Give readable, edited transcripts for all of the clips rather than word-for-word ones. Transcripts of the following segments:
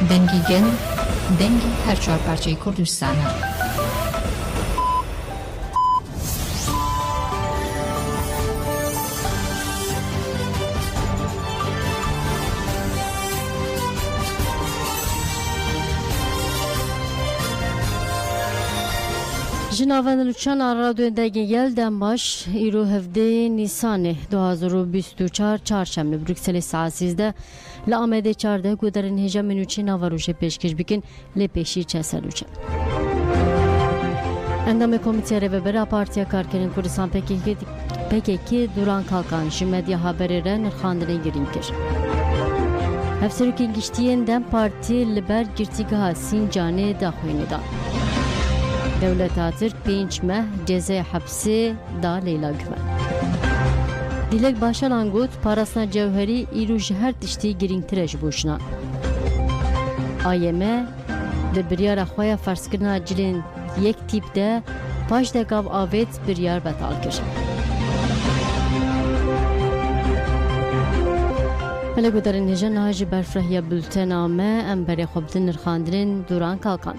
دنگی گل دنگی هر چهار پرچه کردستانه جناوان لوچان رادیو دنگی گل دم باش ایرو هفته نیسان 2024 چهارشنبه بروکسل ساعت 13 لآمده 14 گودرن هجا منوچی ناوروشه پیشکش بکن لپیشی چه سلوچه اندام کمیته رهبر پارتیا کارکرین کردستان PKK Duran Kalkan ji medya haberê re nirxandinê girîn kir. Hevserokên giştiyên Dem Partî li ber girtîgeha Sincanê daxuyînê da. Dewleta Tirk 5 meh cezaya hepsê da Leyla Güven. Dilek Başalan got parasna cewherî îro ji her tiştî girîngtir ji boşina. AYM di biryara xwe ya ferskirina cilên yek tîp de pajdekav avêt biryar betal kir. Hele gudarên hêja ji berfrehiya bültena me em berê xwe bidin nirxandinên Duran Kalkan.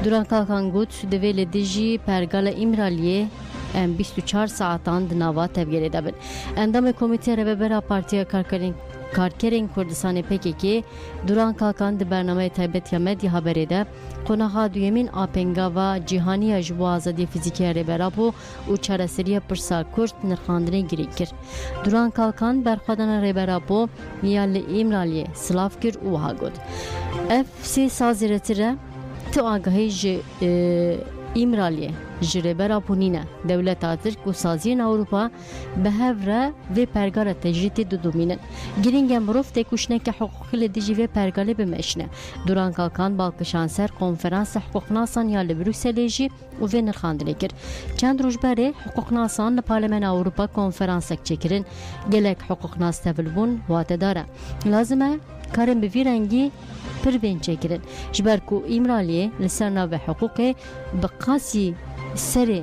Duran Kalkan got divê li dijî pergala İmraliyê em 24 saatan di nava tevgerê de bin. Endamê Komîteya Revebera Partiya Karkerên Kurdistanê PKK Duran Kalkan di bernameyê taybet ya medya haberê de qonaxa duyemîn apengava cîhaniya ji bo azadiya fîzîkî ya rêbera bû û çareseriya pirsa Kurd nirxandinê girî kir. Duran Kalkan berxwedana rêbera bû ya li İmraliyê silav kir û wiha got. Ev sê sazê re tu agahî ji İmraliyê ji rêbera Punîne Dewleta Tirk û Saziyên Ewropa bi hev re vê pergala tecrîtê didûmînin. Girîngên mirov têkuşneke hiqûqî li dijî vê pergalê bimeşine. Duran Kalkan balkişan ser konferansa hiqûqnasan ya li Brükselê jî û vê nirxandinê kir. Çend roj berê hiqûqnasan li Parlemena Ewropa konferansek çêkirin. Gelek hiqûqnas tevil bûn watedar e. Lazim e karên bi vî rengî pir bên çêkirin. Ji ber ku İmraliyê li ser navê hiqûqê bi qasî serê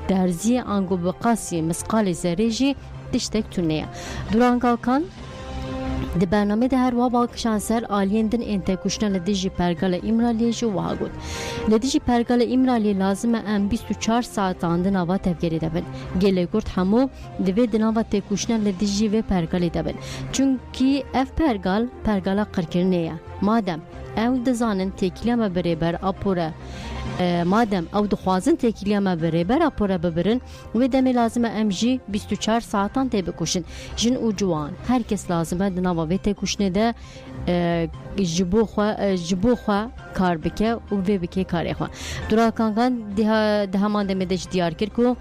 derziyê ango bi qasî misqalê zerê jî tiştek tune. Duran Kalkan di bernamê de her wa balkişan ser aliyên din ên têkuşina li dijî pergala İmraliyê jî wiha got. Li dijî pergala İmraliyê lazim e em 24 saatan di nava tevgerê de bin. Gelê Kurd hemû divê di nava têkuşina li dijî vê pergalê de bin. Çünkî ev pergala qirkirinê ye. Madem ew dizanin têkiliya me birêber apore madem ew dixwazin têkiliya me birêber apore bibirin wê demê lazim e em jî 24 saatan tê bikuşin. Jin û ciwan herkes lazim e di nava vê têkuşinê de ji bo xwe kar bike û vê bike karê xwe. Duran Kalkan di heman demê de jî diyar kir ku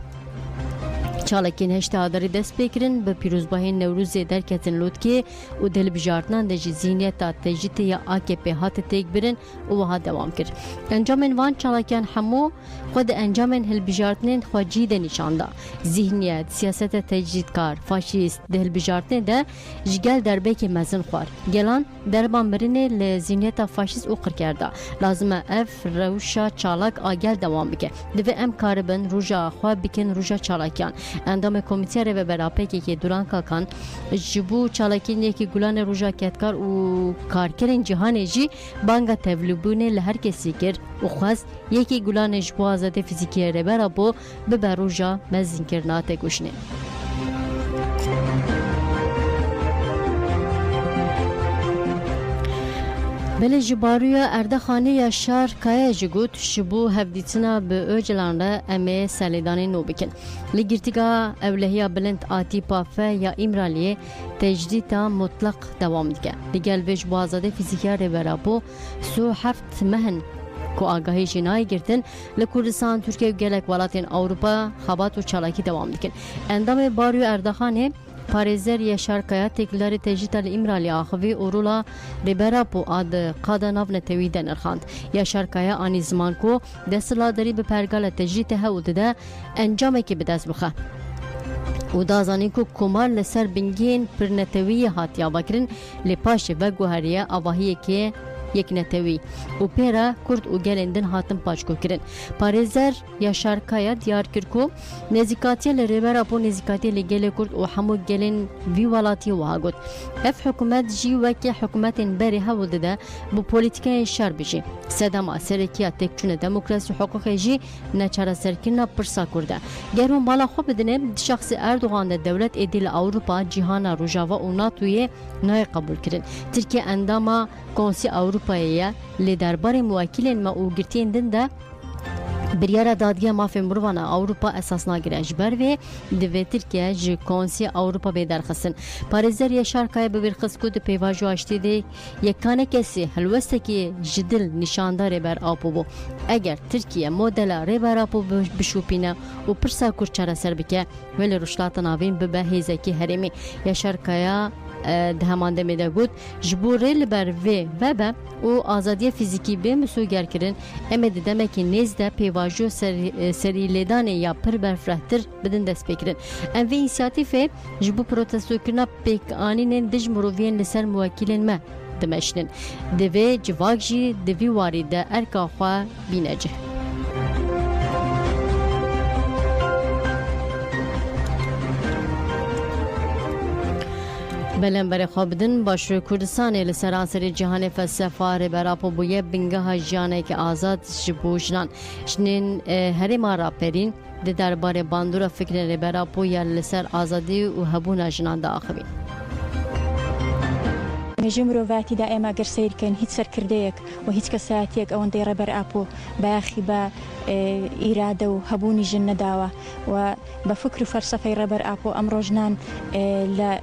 çalekên heştehadarî dest pê kirin bi pîrozbahiyên Newrûzê derketin Lûtkê û dilbijartinan de jî zihniyeta tecrîtê ya AKP hate têkbirin û wiha dewam kir. Encamên van çalakiyan hemû xwe di encamên hilbijartinên xwe cî de nîşan da. Zihniyet, siyaseta tecrîtkar, faşîst di hilbijartinê de ji gel derbekê mezin xwar. Gelan derban mirinê li zihniyeta faşîst û qirker da. Lazim e ev rewşa çalak a gel dewam bike. Divê em karibin rûja xwe bikin rûja çalakiyan. Endamê Komîteya Rêvebera PKK Duran Kalkan ji bo çalakiyên yekî gulanê rûja ketkar û karkerên cîhanê jî banga tevlîbûnê li herkesî kir û xwest yekî gulanê ji bo azadiya fîzîkî ya rêbera bû bibe rûja mezînkirina têkuşinê. Belê ji baroya Erdexanê ya Şarkaya jî got ji bo hevdîtina bi Öcalan re em ê selêdanê nû bikin. Li girtîgeha Ewlehiya Bilind a tîpa F ya İmraliyê tecrîta mutlaq dewam dike. Li gel vê ji bo azadiya fîzîkî ya rêbera bû 7 mehin ku agahî jî nayê girtin li Kurdistan, Tirkiye û gelek welatên Ewropa xebat û çalakî dewam dikin. Endamê baroya Erdexanê Parêzer ya Şarkaya têkildarê tecrîta li İmraliyê axivî û rola rêbera bû a di qada nav netewî de nirxand. Ya Şarkaya anî ziman ku desthilatdarî bi pergala tecrîtê hewl dide encamekê bi dest bixe. û da zanîn ku komar li ser bingên pirnetewîyê hatiye vekirin lê paşê veguheriye avahiyekê yeknetewî û pêra Kurd û gelên din hatin paçkokirin. Parêzer Yaşar Kaya diyar kir ku nêzîkatiya li rêbera po nêzîkatiya li gelê Kurd û hemû gelên vî welatiyê wiha got. Ev hikûmet jî wekî hikûmetên berê hewl dide bu polîtîkayên şer bijî. Sedema serekiya têkçûna demokrasî hukukê jî neçareserkirina pirsa Kurd e. Ger hûn bala xwe bidine di şexsê Erdogan de dewlet êdî li Ewropa, cîhana Rojava û NATOyê nayê qebûl kirin. Tirkiye endama Konsî Ewropayê ye lê derbarê muwekîlên me û girtiyên din de biryara dadiya mafê mirovan Ewropa esas nagire ji ber vê divê Tirkiye ji Konsî Ewropa bê derxistin. Parêzer Yaşar Kaya bi birxist ku di pêva ji aştî de yekane kesî helwestekî ji dil nîşanda rêber apo bû. Eger Tirkiye modela rêber apo bişûpîne û pirsa Kurd çareser bike wê li rûşlata navîn bibe hêzekî herêmî. Yaşar Kaya di heman demê de got ji bo rê li ber vê vebe û azadiya fîzîkî bê misûgerkirin em ê di demekî nêz de pêvajiyo serîlêdanê ya pir berfrehtir bidin destpêkirin. Em vê însiyatîfê ji bo protestokirina pêkanînên dij miroviyên li ser muwekîlên me dimeşinin. Divê civak jî di vî warî de erka xwe bîne cih. Belemberê xwe bidin Başûrê Kurdistanê li seranserê cîhanê felsefa rêberapo bûye bingeha jiyanekî azad ji bo jinan. Jinên herêma raperîn di derbarê bandora fikrên rêberapo ya li ser azadî û hebûna jinan de axivîn. مێژوی مرۆڤاتیدا ئێمە گەر سیرکەین هیچ سەرکردەیەک و هیچ کەسایەتێک ئەوەندەی ڕێبەر ئاپۆ باخی بە ئیرادە و هەبوونی ژن نەداوە و بە فکر و فەرسەفەی ڕێبەر ئاپۆ ئەم ڕۆژنان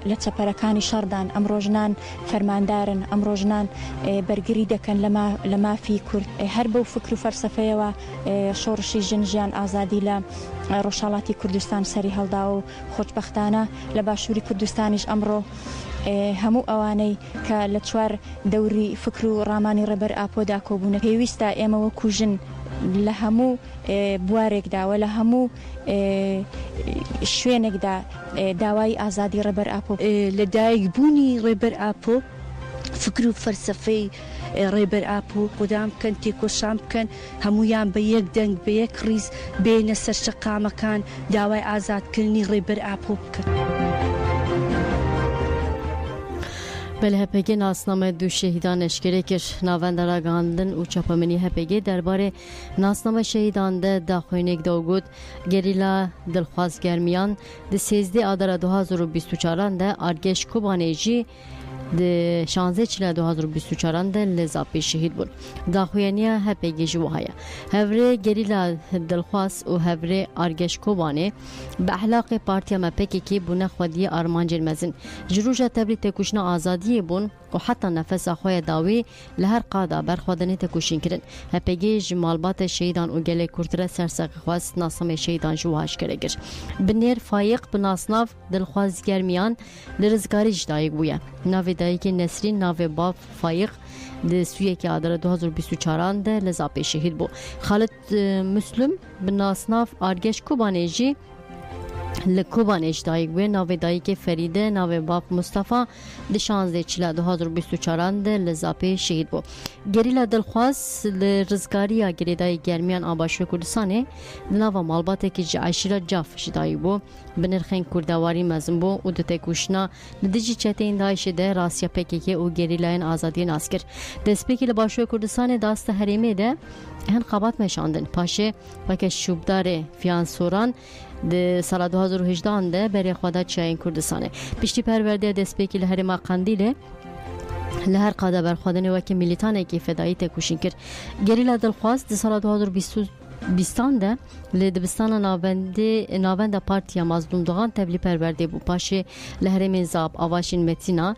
لە چەپەرەکانی شەڕدان ئەم ڕۆژنان فەرماندارن ئەم ڕۆژنان بەرگری دەکەن لە مافی کورد هەر بەو فکر و فەرسەفەیەوە شۆڕشی ژن ژیان ئازادی لە ڕۆژهەڵاتی کوردستان سەری هەڵدا و خۆشبەختانە لە باشووری کوردستانیش ئەمڕۆ هەموو ئەوانەی کە لە چوار دەوری فکر و ڕامانی ڕێبەر ئاپۆدا کۆبوونە پێویستە ئێمە وەکو ژن لە هەموو بوارێکداوە لە هەموو شوێنێکدا داوای ئازادی ڕێبەر ئاپۆ لە دایکبوونی ڕێبەر ئاپۆ فکر و فەرسەفەی ڕێبەر ئاپۆ قودام بکەن تێکۆشان بکەن هەمویان بە یەک دەنگ بە یەک ڕیز بێنە سەر شەقامەکان داوای ئازادکردنی ڕێبەر ئاپۆ بکەن. Bel HPG nasname du şehîdan eşkere kir navenda ragihandin û çapemenî HPG derbarê nasname şehîdan de daxwînek da got gerîla dilxwazgermiyan di 16 adara 2024 de Argeş Kobanê jî di 16 çila 2024 de li Zapê şehîd bûn. Daxuyaniya HPG ji wiha ye. Hevrê gerîla dilxwaz û hevrê Argeş Kobanê bi ehlaqê partiya me PKK bûne xwediyê armancên mezin. Ji roja tebrî têkoşîna azadiyê bûn û heta nefesa xwe ya dawî li her qada berxwedinê têkoşîn kirin. HPG ji malbatê şehîdan û gelê Kurd re sersexî xwest nasamê şehîdan ji wiha eşkere kir. Bi nêr Fayiq bi nasnav dilxwazgermiyan li rizgarî ji dayîk bûye. Navê dayîkê Nesrîn navê bav Fayiq di Sûyekê adara 2024 de li Zapê şehîd bû. Xalid Müslüm bi nasnav Argeş Kobanê jî li Kobanê ji dayîk bûye. Navê dayîkê Ferîde navê bav Mustafa di 16 çila 2024 de li Zapê şehîd bû. Gerîla dilxwaz li rizgariya girêdayî germiyan a Başûrê Kurdistanê di nava malbatekî ji Eşîra Caf ji dayîk bû. Bi nirxên kurdewarî mezin bû û di têkoşîna li dijî çeteyên Daişê de rasiya PKK û gerîlayên azadiyê nas kir. Destpêkê li Başûrê Kurdistanê dasta herêmê de hin xebat meşandin. Paşê weke şûbdarê Fiyansoran di sala 2018 de berê xwe da çiyayên Kurdistanê. Piştî perwerdeya destpêkê li herêma Qandîlê li her qada berxwedinê wekî milîtanekî fedayî têkoşîn kir. Gerîla dilxwaz di sala 2020 de li dibistana navenda Partiya Mazlûm Doğan tevlî perwerdê bû. Paşê li herêmên Zap, Avaşîn Metina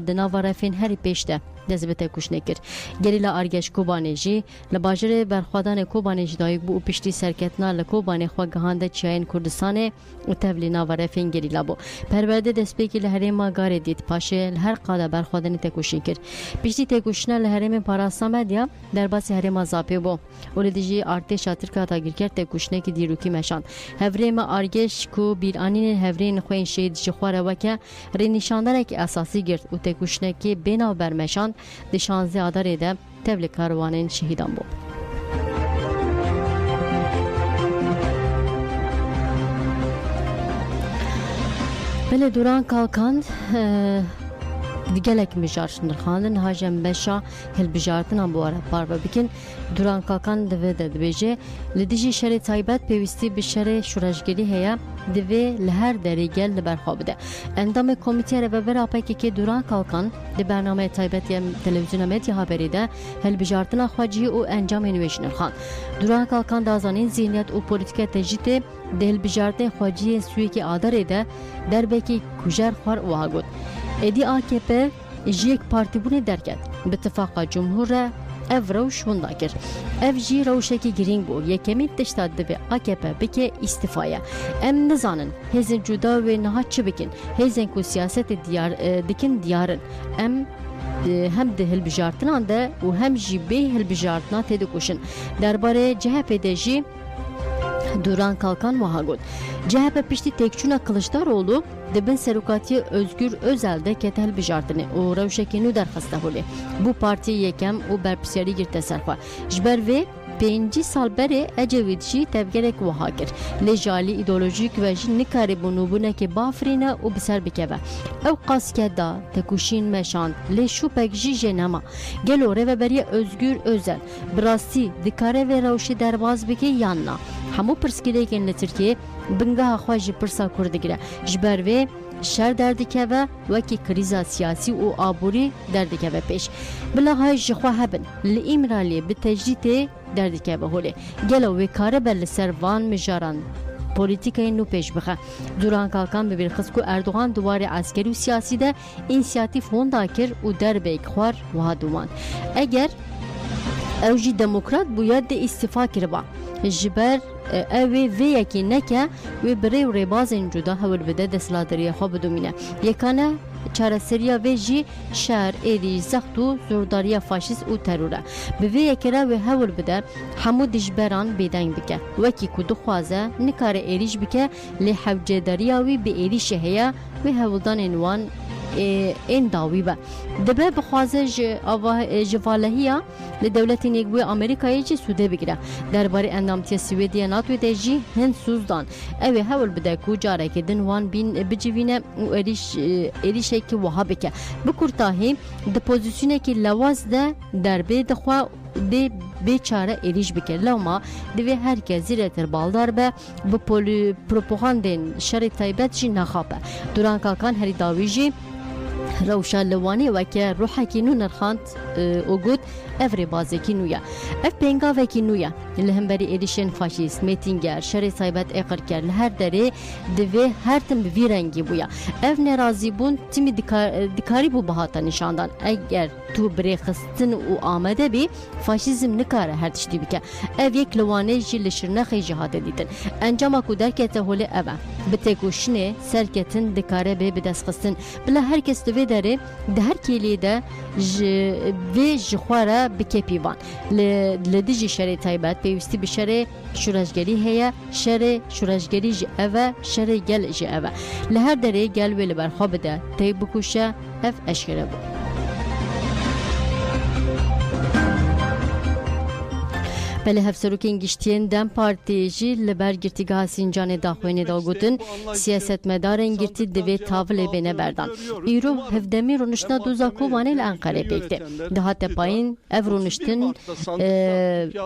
di nava refên herî pêş de dest bi têkoşînê kir. Gerîla Argeş Kobanê jî li bajêrê berxwedanê Kobanê ji dayîk bû û piştî serketina li Kobanê xwe gihande çiyayên Kurdistanê û tevlî nava refên gerîla bû. Perwerde destpêkê li herêma Garê dît. Paşê li her qada berxwedanê têkoşîn kir. Piştî têkoşîna li herêmên Parastina Medya derbasî herêma Zapê bû û li dijî artêşa Tirka dagirker têkoşînekî dîrokî meşand. Hevrê me Argeş ku bîranînên hevrên xwe yên şehîd ji xwe re weke rênîşandarekî esasî girt û têkoşînekî bênavber meşand di 16 Adarê de tevlî karwanên şehîdan bû. Belê Duran Kalkan gelek mijar nirxandin hajem beşa hilbijartina bu ara parve bikin Duran Kalkan divê de dibêje li dijî şerê taybet pêwîstî bi şerê şûreşgerî heye divê li her derê gel li berxwe bide. Endamê Komîteya Rêvebera PKK Duran Kalkan di bernameyê taybet ya televizyona Medya Haberî de hilbijartina xwecihî û encamên wê jî nirxand. Duran Kalkan dazanîn zihniyet û polîtika tejîtê di hilbijartê xwecihên Swêkê Adarê de derbekî kujer xwar wiha got. Êdî AKP ji yek partîbûnê derket bi Tifaka Cumhur re ev rewş hûnda kir. Ev jî rewşekî girîng bû. Yekemîn tişta divê AKP bike îstîfaya. Em nizanin hêzên cuda wê niha çi bikin. Hêzên ku siyasetê dikin diyarin. Em hem di hilbijartinan de û hem jî bê hilbijartina tê dikuşin. Derbarê CHP de jî Duran Kalkan wiha got. CHP piştî têkçûna Kılıçdaroğlu dibin serokatiya Özgür Özel de kete hilbijartinê û rewşekê nû derxiste holê. Bu partiyê yekem û berpirsiyarî girte serxwe. Ji ber vê 5 sal berê Ecevîd jî tevgerek wiha kir. Lê jalî îdeolojîk ve jî nikare bû nûbûnekê bafirîne û bi ser bikeve. Ew qaske da tekuşîn meşand lê şûpek jî jê nema. Gelo Rêveberiya Özgür Özel bi rastî dikare vê rewşê derbas bike yan na. Hemû pirsgirêkên li Tirkiye bingeha xwe ji pirsa Kurd digire. Ji ber vê şer derdikeve wekî krîza siyasî û aborî derdikeve pêş. Bilahayê ji xwe hebin li İmraliyê bi tecrîtê derdikeve holê. Gelo wê karibe li ser van mijaran polîtîkayên nû pêş bixe. Duran Kalkan bi birxist ku Erdogan duwarê eskerî û siyasî de însiyatîv hûnda kir û derbeyek xwar wiha duman. Eger ew jî demokrat bûye de îstîfa kiriba. Ji ber ew vê yekî neke wê bi rê û rêbazên cuda hewil bide desthilatdariya xwe bidomîne. Yekane çareseriya vê jî şer, êrî, zext û zordariya faşîst û teror e. Bi vê yekê re wê hewil bide hemû dijberan bêdeng bike. Wekî ku dixwaze nikare êrîş bike lê hewcedariya wî bi êrîşê heye wê hewildanên wan ên dawî be. Dibe bixwaze ji valehiya li dewletên Yekbûyî Amerîkayê jî sûdê bigire. Derbarê endamtiya Swêdiya NATOyê de jî hin sûz dan. Ew ê hewil bide ku carekê din wan bicivîne û êrîşekî wiha bike. Bi kurtahî di pozisyonekî lewaz de derbê dixwe dê bêçare êrîş bike. Lewma divê herkes zîretir baldar be bi propagandên şerê taybet jî naxape. Duran Kalkan herî dawî jî rewşa li Wanê weke ruhekî nû nirxand û got ev rêbazekî nû ye. Ev pêngavekî nû ye. Li hemberî êrişên faşîst, mêtînger, şerê taybet êqirker li her derê divê her tim bi vî rengî bûye. Ev nerazîbûn timî dikarî bû bihata nîşandan. Eger tu birêxistin û amade bî faşîzm nikare her tiştî bike. Ev yek li Wanê jî li Şirnexê jî hate dîtin. Encama ku derkete holê ev e. Bi têkoşinê serketin dikare bê bi destxistin. Bila herkes divê derê di her kêliyê de vê ji xwe re bike pîvan. Li dijî şerê taybet pêwîstî bi şerê şûreşgerî heye, şerê şûreşgerî ji ev e, şerê gel ji ev e. Li her derê gel wê li ber xwe bide tê bikuşe ev eşkere bû. Belê hevserokên giştiyên Dem Partiyê jî li ber girtîgeha Sincanê daxuyanê da gotin siyasetmedarên girtî divê tavlê bêne berdan. Îro hevdemî rûniştina doza Kobanê li Enqereyê pêk tê. Dihate payîn ev rûniştin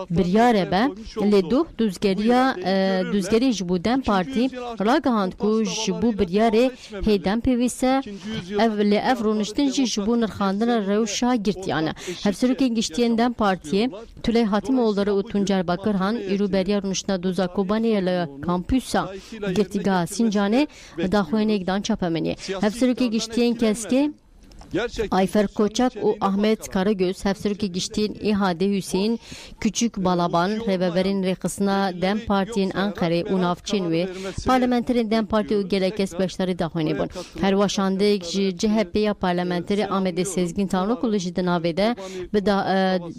biryare be lê duh dûzgerî ji bo Dem Partî ragihand ku ji bo biryarê hê dem pêwîst e lê ev rûniştin jî ji bo nirxandina rewşa girtiyan e. Hevserokên giştiyên Dem Partiyê Tülay Hatimoğulları û Tuncer Bakırhan îro beriya rûniştina doza Kobanê li kampûsa girtîgeha Sincanê daxuyanek dan çapemenî. Hevserokê giştiyên Keskê Ayfer Koçak û Ahmet Karagöz, hevserokê giştiyên İHAD Hüseyin Küçük Balaban, rêveberên rêxistina Dem Partiyên Enqerê û navçeyên wê, parlamenterên Dem Partî û gelekes beşdarî daxuyanê bûn. Her weşandeyek ji CHP-ya parlamenterê Amedê Sezgin Tanrıkulu jî di navê de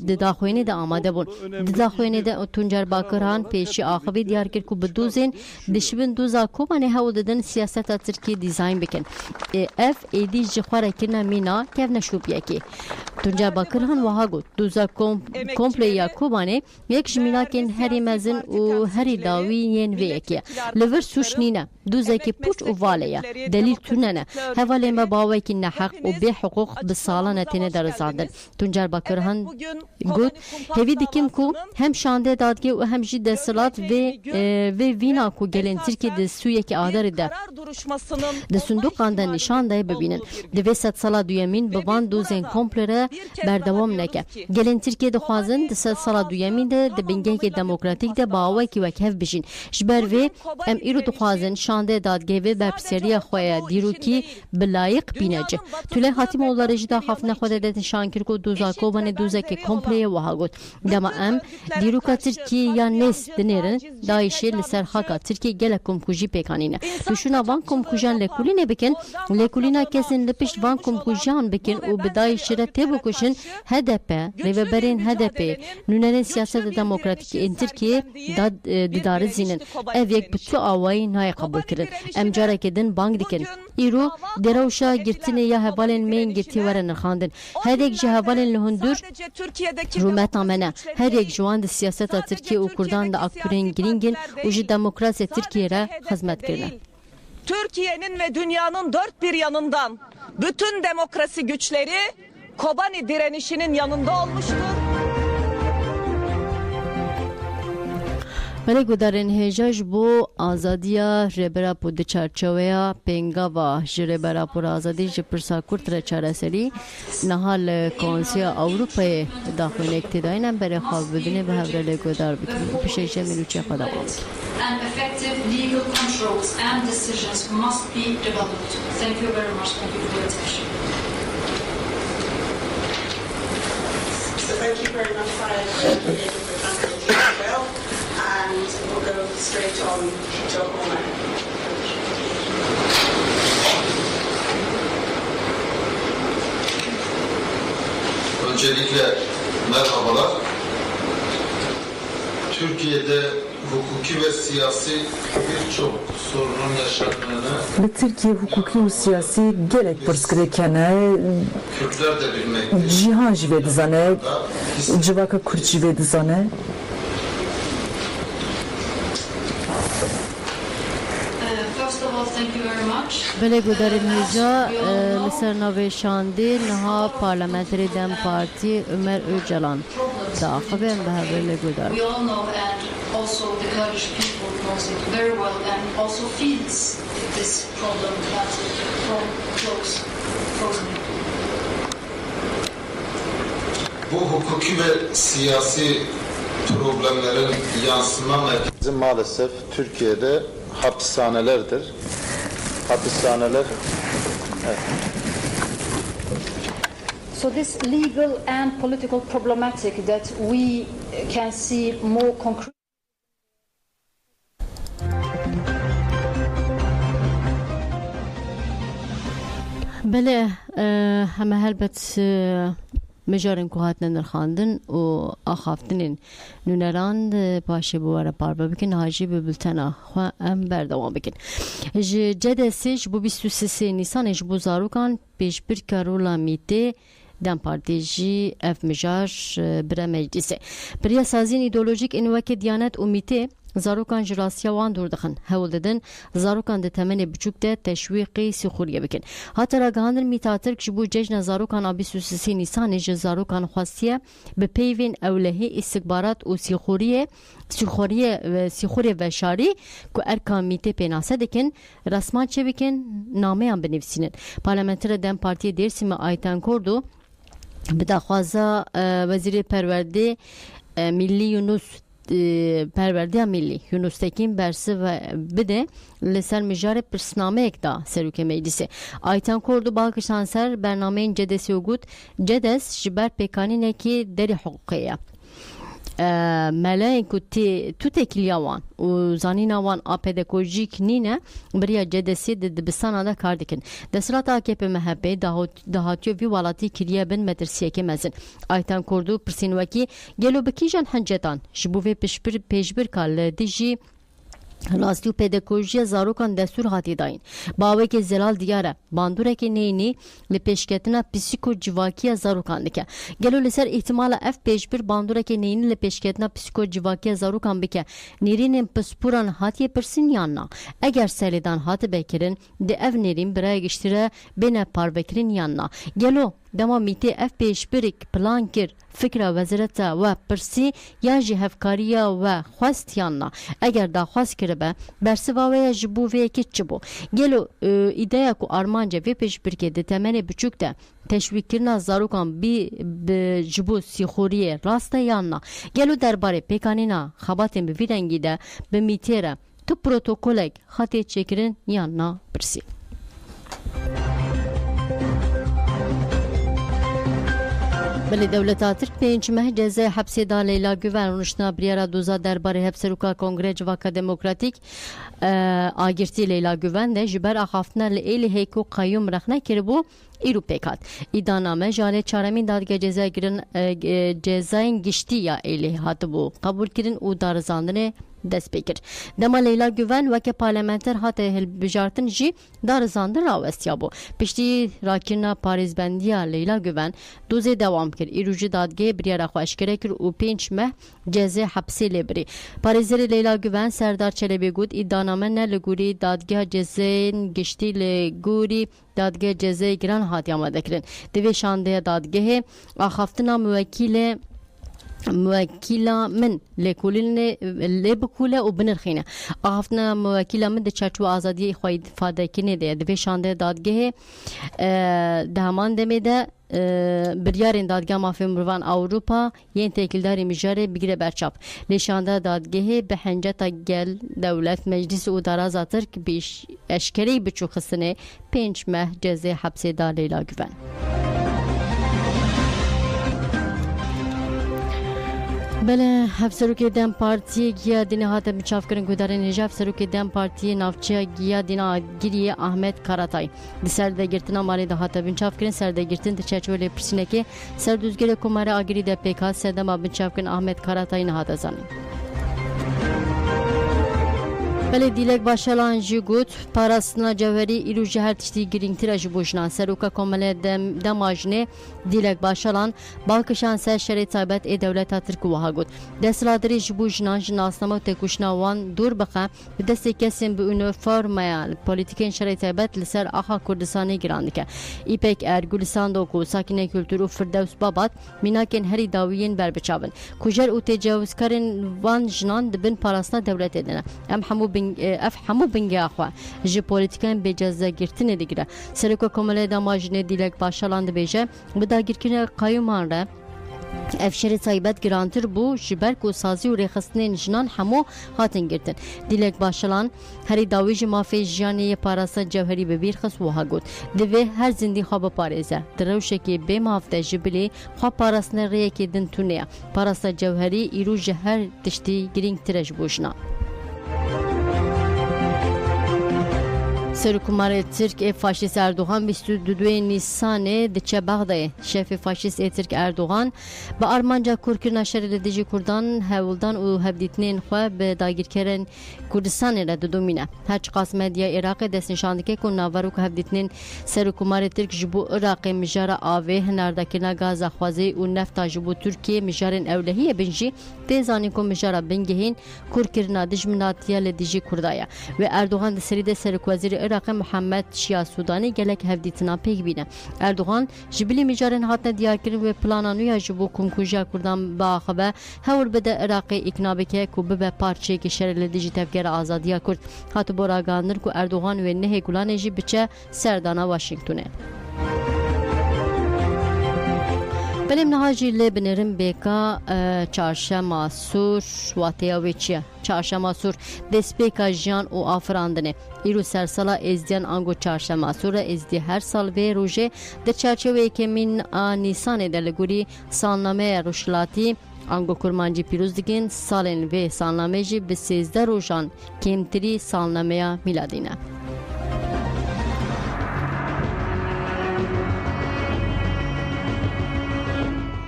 di daxuyanê de amade bûn. Di daxuyanê de Tuncer Bakırhan pêşî axivî diyar kir ku bi dozên dişibin doza Kobanê hewl didin siyaseta Tirkiye dîzayn bikin. Ev êdî ji xwe re kirina mîn jmîna kevne şûpiyekê. Tuncer Bakırhan wiha got doza kompleya Kobanê yek ji mînakên herî mezin û herî dawî yên vê yekê. Li vir sûç nîne dozekî pûç û valê ye. Delîl tune ne. Hevalê me bawekî neheq û bê hiqûq bi salan têne derizandin. Tuncer Bakırhan got hevî dikim ku hem şandê dadgê û hem jî desthilat vê vîna ku gelên Tirkiye di sûyekî aderê de di sindoqan de nîşan daye bibînin. Di vê sed sala duyemîn bi van dozên komple re berdewam neke. Gelên Tirkiye dixwazin di sed sala duyemîn de di bingekê demokratîk de bawekî wek hev bijîn. Ji ber vê em îro dixwazin şandê dadgê vê berpirseriya xwe ya dîrokî bi layık bînece. Tülay Hatîmoğlu jî daxaftina xwe de detin şankir ku doza Kobanê dozekê kompleyê wiha got. Dema em dîroka Tirkiye ya nês dinêrin Daişê li ser haka Tirkiye gelek komkujî pêkanîne. Tuşuna van komkujan lêkolînê bikin, lêkolîna kesên li pişt van komkujan bikin û bi Daişê re tê bikuşin HDP, rêveberên HDP, nûnerên siyaseta demokratîk ên Tirkiye didarizînin. Ev yek bi tu awayî nayê qebûl kirin. Em carekê din bang dikin. Îro derewşa girtinê ya hevalên mêyên girtî were nirxandin. Herek ji hevalên li hundir rûmeta me ne. Herek ji wan di siyaseta Tirkiye û Kurdan da aktörên girîngin û ji demokrasiya Tirkiye re xizmet kirine. Türkiye'nin ve dünyanın dört bir yanından bütün demokrasi güçleri Kobani direnişinin yanında olmuştur. Belê gudarên hêja ji bo azadiya rêbera û di çerçeweya pêngava ji rêbera û azadî ji pirsa Kurd re çareserî niha li Konseya Ewropayê daxwînek têdayîn em berê xwebibînê bi hevrelê gudar bikin. Pişê minûçê xwe dawam bikin. And effective legal controls and decisions must be developed. Thank you very much. Thank you for your attention. Thank you very much for the translation as well. And we'll go straight on to Omar. Öncelikle merhabalar. Türkiye'de hukuki ve siyasi birçok sorunun yaşandığını Türkiye hukuki ve siyasi gerek pırskırıkene Kürtler de bilmektedir. cihan jive dizane, civaka Kürt jive dizane. Belê gudarên hêja li ser navê şandê niha Parlamenterê Dem Partî Ömer Öcalan daxivê em bi hevrelê gudar. We all know, and also the Kurdish people knows it very well, and also feels this problem that from frozen. Bu hukuki ve siyasi problemlerin yansıma merkezi maalesef Türkiye'de hapishanelerdir. Hapishaneler, evet. So this legal and political problematic that we can see more concrete. Belê heme helbet mejarên ku hatine nirxandin û axaftinên nûneran paşê bi were parve bikin hajî bi bültena xwe em berdewam bikin. Ji cedesê ji bo 23 Nîsanê ji bo zarokan pêşbirka rola mîtê Dem Partî jî ev mijar bire meclîsê. Biriya saziyên îdeolojîk ên wekî Diyanet û Mîtê zarokan ji rasiya wan dûr dixin. Hewl didin zarokan di temenê biçûk de teşwîqê sîxuriye bikin. Hata ragihandin Mîta Tirk ji bo cejna zarokan a 23 Nîsanê ji zarokan xwestiye bi peyvên ewlehî îstixbarat û sîxuriye veşarî ku erka Mîtê pênase dikin resman çebikin nameyan binivîsînin. Parlamenter Dem Partiyê Dêrsimê Ayten Kordo bi daxwaza Wezîrê Perwerdê Millî Yunus Perverdiya Millî Yunus Tekin bersi ve bide li ser mijarê pirsnameyek da Serokê Meclîsê. Ayten Kordo balkişan ser bernameyên Cedesê got Cedes ji ber pêkanînekî derî hiqûqê ye. Meleyên ku tu tekiliya wan û zanîna wan a pedagojîk nîne biriya Cedesê di dibistana de kar dikin. Desthilatê AKP MHP dahatiyo vî welatî kiriye bin metirsiyekê mezin. Ayten Kordo pirsên wekî gelo bi kîjan hincetan ji bo vê pêşbirka li dijî راستی و پدکولوژیا زاروکان دستور هاتی داین باوی که زلال دیاره باندوره که نینی لپیشکتنا پسیکو جواکی زاروکان دکه گلو لسر احتمال اف پیش بر باندوره که نینی لپیشکتنا پسیکو جواکی زاروکان بکه نیرین پسپوران هاتی پرسین یاننا اگر سلیدان هات بکرین ده اف نیرین برای گشتره بین پار بکرین یاننا گلو دما میته اف پیش بریک پلان کر فکر وزارتا و پرسی یا جهفکاریا و خواست یاننا اگر دا خواست کرده برسواوی جبو و یکی چبو گلو ایده کو آرمانجا و پیش برکه ده تمنی بچوک ده تشویق کرنا زاروکان بی جبو سیخوریه راسته یاننا گلو درباره پیکانینا خباتین به ویرنگی ده به میتیره تو پروتوکولک خاطی چکرین یاننا پرسی بله دولت ترک پنج ماه جزای حبسی دا لیلا گوون رونشنا بریارا دوزا درباره حبسروکا کنگره جواکا دموکراتیک آگرتی لیلا گوون ده جبر آخافتنا لیلی هیکو قیوم رخنه کربو ایرو پیکات ایدانامه جاله چارمین دادگاه جزای گرن جزاین گشتی یا ایلی هاتبو قبول کرن او دارزاندنه دست بکر دما لیلا گوون وکه پارلمانتر هات هلبجارتن جی دارزاندن راوستیا بو پشتی راکرنا پاریزبندیا لیلا گوون دوزه دوام کر ایروجی دادگاه بریارا خوشکره کر او 5 ماه جزای حبسی لبری پاریزر لیلا گوون سردار چلبی گود ایدانامه نه لگوری دادگاه جزاین گشتی لگوری دادگاه جزای گران هاتی آماده کرن دوی شانده دادگاه آخافتنا موکیلا من لبکوله و بنرخینه آفتنا موکیلا من ده چرچو آزادی خواهید فاده کنه ده دوی شانده دادگاه دهمان دمیده بریارین دادگاه مافی مروان اوروپا یین تکیلداری مجاره بگیره برچاپ لیشانده دادگاه به حنجتا گل دولت مجلس و دارازا ترک بیش اشکری بچو خستنه 5 ماه جزای حبسی دا لیلا گوون بله هفسروکی دم پارتی گیا دینه هات بچاف کرن گودارن نجاف سروکی دم پارتی نافچه گیا دینه گیری احمد کاراتای دی سرده گرتنا مالی ده هات بچاف کرن سرده گرتن تچچوله پرسینه که سردوزگره کوماره اگری ده پیکا سردما بچاف کرن احمد کاراتای نه هات زانی بله دیلک باشلان جی گوت پاراستنا جوهری ایرو جهر تشتی گرینگتر اجی بوشنان سروکا کامل دماجنه دیلک باشلان بالکشان سر شری تایبت ای دولتا ترک وها گوت دستلادری جی بوشنان جناسنما و تکوشنا وان دور بخه به دست کسیم به اونفورمیا پولیتیکین شری تایبت لسر آخا کردستانی گراندکه ایپک ارگولستان دوکو ساکینه کلتور و فردوس بابات میناکن هری داویین بر بچابن کجر او تجاوز کردن وان جنان دبن پاراستنا دولت ادنه ام همو بنگه اخوا جی پولیتیکان به جزا گرتنه دیگره سرکو کماله داماجنه دیلک باشالاند بیجه بدا گرکنه قایومان را افشاری تایبت گرانتر بو جبرک و سازی و ریخستنین جنان همو هاتن گرتن دیلک باشلان هری داویج مافی جانی پاراسا جوهری ببیر خس وها گوت دوی هر زندی خواب پارێزە دروشکی به مافته جبلی خواب پاراسنه ریکی دن تونه پاراسا جوهری ایرو جهر تشتی گرینگ ترش بوشنا سرکومار ترک فاشیست اردوغان 22 نیسان دچه بغداد شef فاشیست ترک اردوغان با آرمانجا کورکرنا شهر دیجی کردان هولدان و هفدیتنین خو به داگیرکرن کردستان را دومینه هر قسم مدیا عراق دست نشاندگی کو ناورو که هفدیتنین سرکومار ترک جبو عراق مجارا آوه نردکرنا گاز خوازی و نفت جبو ترکیه مجارن اولهی بنجی تیزانی کو مجارا بنگهین کورکرنا دجمناتیا لدیجی کردایا و اردوغان دسری سرکوزیر عراق محمد شیا سودانی گلک هفدیتنا پیک بینه اردوغان جبلی مجارن هاتن دیار کردن و پلانانویا جبو کنکوژا کردن با خبر هول بده عراق اکنابه که کوبه به پارچه که شر لدیجی تفکر آزادیا کرد هات براگاندر کو اردوغان و نه گلان جی بچه سردانا واشنگتونه بلیم نهاجی لبنرم بیکا چارشما سور واتیا ویچیا چارشما سور دسپیکا جان و آفراندنه ایرو سرسالا ازدیان آنگو چارشما سور ازدی هر سال به روژه در چرچوه که من نیسان دلگوری سالنامه روشلاتی آنگو کرمانجی پیروز دیگین سالن و سالنامه جی به 13 روژان کمتری سالنامه میلادینه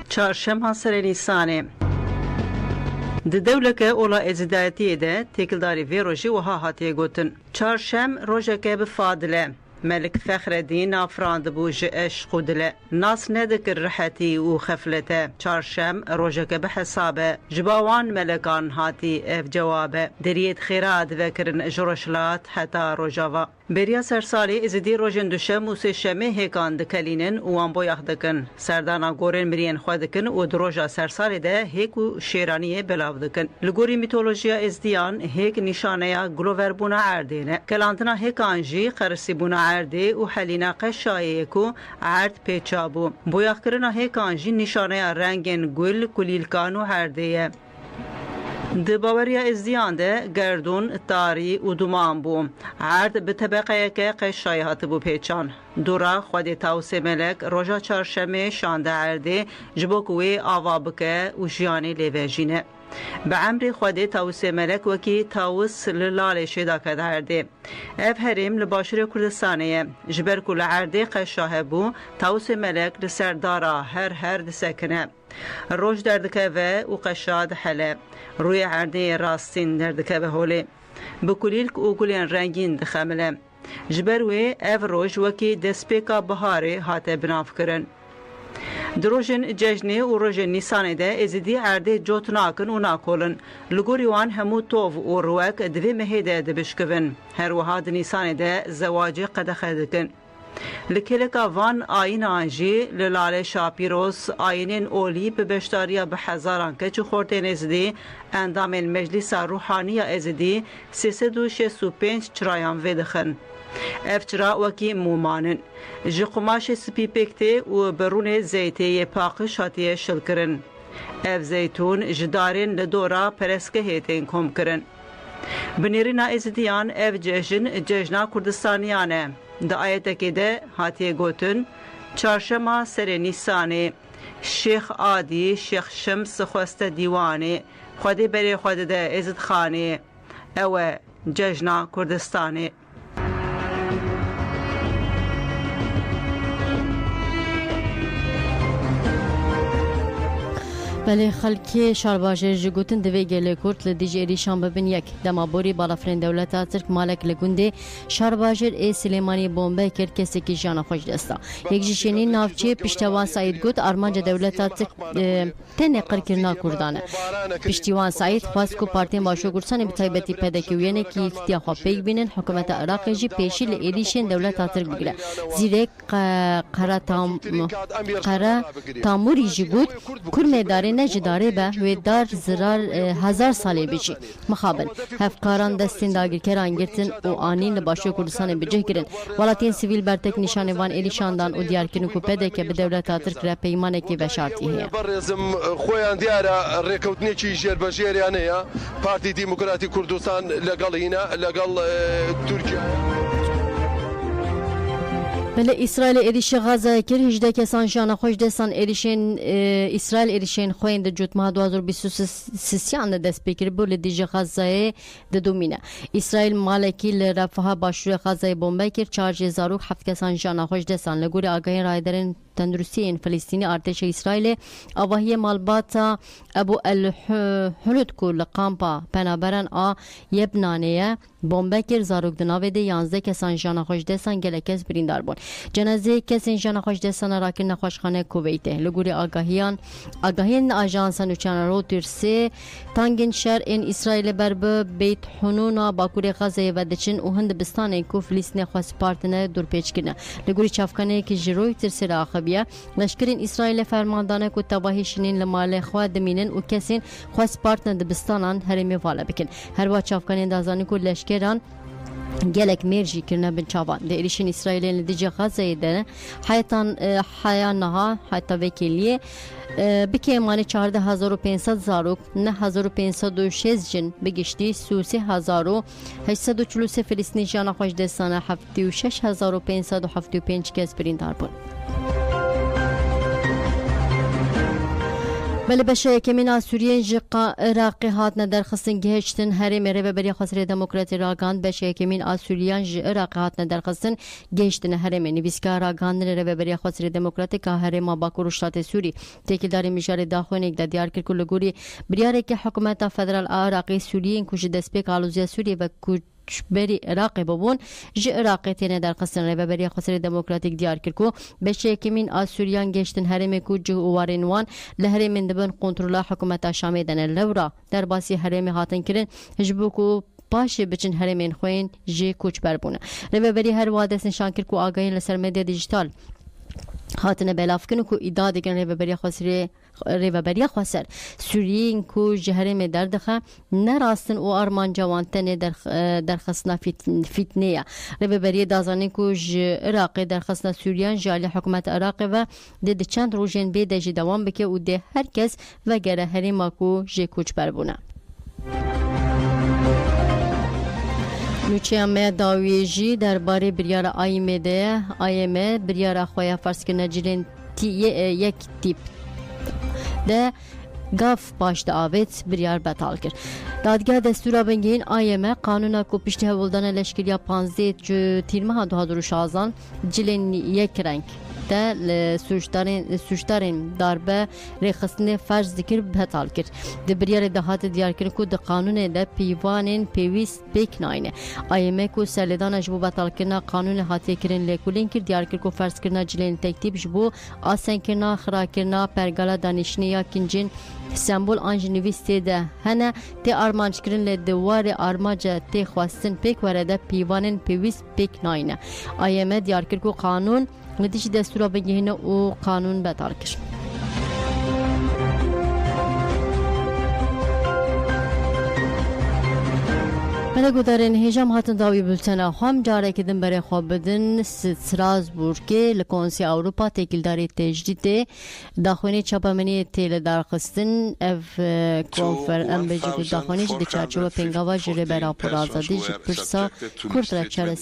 چهارشنبه سر نیسانه Di dewleke ola ezidayetiyê de têkildarî vê rojî wiha hatiye gotin. Çarşem rojeke bi fadile. Melik Fexreddîn afirandibû ji eşq û dilê. Nas nedikir rihetî û xeflete. Çarşem rojeke bi hesabe. Ji ba wan melekan hatî ev cewabe. Deriyê xêra divekirin ji rojhilat heta rojava. Beriya sersalê êzîdî rojên duşem û sêşemê hêkan dikelînin û wan boyax dikin. Serdana gorên miriyên xwe dikin û di roja sersalê de hêk û şêraniyê belav dikin. Li gorî mîtolojiya êzdiyan hêk nîşaneya giloverbûna erdê ne. Kelandina hêkan jî qerisîbûna erdê û helîna qeşayê ku erd pêça bû. Boyaxkirina hêkan jî nîşaneya rengên gul, kulîlkan û herdê ye. Di baweriya êzdiyan de gerdûn, tarî û duman bû. Erd bi tebeqeyeke qeşayê hatibû pêçan. Dora Xwedê Tawsê Melek roja çarşemê şande erdê ji bo ku wê ava bike û jiyanê lêvejîne. Bi emrê Xwedê Tawsê Melek wekî tawis li lalê şêda ket erdê. Ev herêm li başûrê Kurdistanê ye. Ji ber ku li erdê qeşa hebû, Tawsê Melek li ser dara her disekine. Roj derdikeve û qeşa dihele. Rûyê erdê rastîn derdikeve holê. Bi kulîlk û gulên rengîn dixemile. Ji ber wê ev roj wekî destpêka biharê hate binavkirin. Di rojên cejnê û rojên Nîsanê de êzîdî erdê cot nakin û nakolin. Li gorî wan hemû tov û rûwek divê mehê de dibişkivin. Her wiha di Nîsanê de zewacê qedexe dikin. Li kêleka van ayînan jî li lalê Şapîroz ayînên olî bi beşdariya bi hezaran keç û xortên êzidî endamên Meclîsa Ruhaniya Êzidî 365 çirayan vê dixin. Ev çira wekî mûmanin. Ji qumaşê spî pêktê û bi rûnê zeytê yê paqij hatiye şilkirin. Ev zeytûn ji darên li dora pereskehê tên komkirin. Bi nêrîna êzidiyan ev cejin cejna Kurdistaniyan e. Di ayetekê de hatiye gotin çarşema serê Nîsanê Şêx Adî Şêx Şems xweste dîwanê Xwedê berê xwe dide êzidxanê. Ew e cejna Kurdistanê. بله خلکی شارباجر جگوتن دوی گله کورت لدیج ایریشان ببین یک دمابوری بالافرین دولت ترک مالک لگونده شارباجر ای سلیمانی بمبه کرد کسی که جانا خوش دستا یک جشنی نافچه پشتوان سعید گوت ارمانج دولت ترک تنه قرکرنا کردانه پشتوان سعید خواست کو پارتی باشو گرسانی بتایبتی پیدا کیوینه کی اختیار خواه پیگ بینن حکومت عراق جی پیشی لایریشن دولت ترک بگیره زیره قرار تاموری جگوت کرمداری نجداره به و دار زرار هزار ساله بیچی مخابن هفکاران دستین داگیر کران گرتن و آنین لباشو کردستان بجه گرن ولاتین سیویل برتک نشانوان ایلیشاندان و دیار کنو کو پده که به دولت ترک را پیمانه که بشارتی هیا خویان دیاره ریکوتنی چی جر بجریانه یا پارتی دموکراتی کردستان لگل هینا لگل ترکیه بله اسرائیل ایریش غزه کر 18 کسان جان خوش دستان ایریشن اسرائیل ایریشن خویند جوتما 2023 دست بکر بول دیج غزه د دومینه اسرائیل مالکی لرفاه باشور غزه بمب کر 4007 کسان جان خوش دستان لگور آگاهی رایدرن تندرستی فلسطینی ارتش اسرائیل آواهی مالباتا ابو الحلود کل قامپا پنابران آ یبنانیه بمبکر زاروک دناوی ده 11 کسان جان خوش دستان گلکس بریندار بون جنازه کسان جان خوش دستان راکر نخوشخانه کویته لگوری آگاهیان آژانس نوچان روترسه تانگین شهر این اسرائیل برب بیت حنونا باکوری غزه و دچن و هند بستان کو فلسطین خواست پارتنر دور پیچ کنه لگوری چافکانه که جروی ترسه راخبیه لشکرین اسرائیل فرماندانه کو تباهیشنین لمال خوا دمینن و کسین خواست پارتنر دبستانان هرمی والا بکن هر وا چافکانه دازانی کو لشکران gelek merji kirne bin çavan de erişin İsrail'in dice Gazze'de hayanaha hatta vekiliye بکیمانی 14500 زاروک 9506 جن بگشتی 3843 فلسطینی جان خوش دستانه 76575 کس بریندار بود بله بشه کمینا سوریه جقا عراقی هات ندرخستن گهشتن هرم رهبری خسر دموکراتی راگان بشه کمین آسوریان عراقی هات ندرخستن گهشتن هرم نویسکار راگان رهبری خسر دموکراتی که هرم باکور شtat سوری تکیداری میشاره داخل یک دیار کرد کل گوری بریاره که حکومت فدرال عراقی سوریه کوچ دسپیک آلوزیا سوریه و بری عراقی ببون جه عراقی تینه در قصن رهبری خسر دموکراتیک دیار کرکو بشه کمین آسوریان گشتن هرم کو جه وارنوان لهرم دبن کنترل حکومت شامی دن لورا در باسی هرم هاتن کرن هجبو کو باشه بچن هرمین خوین جه کوچ بربونه رهبری هر وادس نشان کرکو آگاهی لسر مدیا دیجیتال هاتن بلافکن کو ایداد کن رهبری خسر سوریین کو جهرم دردخه نراستن و آرمان جوانتن در خصنا فتنه رهبری دازانی کو عراقی در خصنا سوریان جالی حکومت عراق و ده چند روزین به دجی دوام بکه و ده هر کس و گره هرم کو جه کوچ بربونه نوچه همه داویجی درباره بریار آیمه ده آیمه بریار خواه فرس که نجرین یک تیپ ده گاف پاشت آویت بریار بطال کرد دادگاه دستورا بنگین آیمه قانونا کو پشته ولدان لشکریا 15 تیرمه 2016 جلین یک رنگ ده سوشتارین darbe رخصتنه فرض ذکر بطال کرد ده بریار دهات دیار کرد کو ده قانون ده پیوانین پیویست بیک ناینه آیمه کو سردان جبو بطال کرنا قانون هاتی کرن لیکولین کرد دیار کرد کو فرض کرنا جلین تکتیب جبو آسن کرنا خرا کرنا پرگالا دانشنی یا کنجین سمبول آنج نویسته ده هنه تی آرمانج کرن لدوار آرماجه تی خواستن پیک ورده پیوانین پیویست بیک ناینه آیمه دیار کرد کو قانون ندیش دستورا بگیرن و قانون بطال کرد. ملگو دارن هجام هاتن داوی بلتنا هم جاره کدن برای خواب بدن ستراسبورگ لکنسی اوروپا تکیلداری تجدید داخلی چاپمنی تیل درخستن اف کنفر ام بجی داخلی جد چارچوب پنگاوا جره برای پرازادی جد پرسا کرد را چرا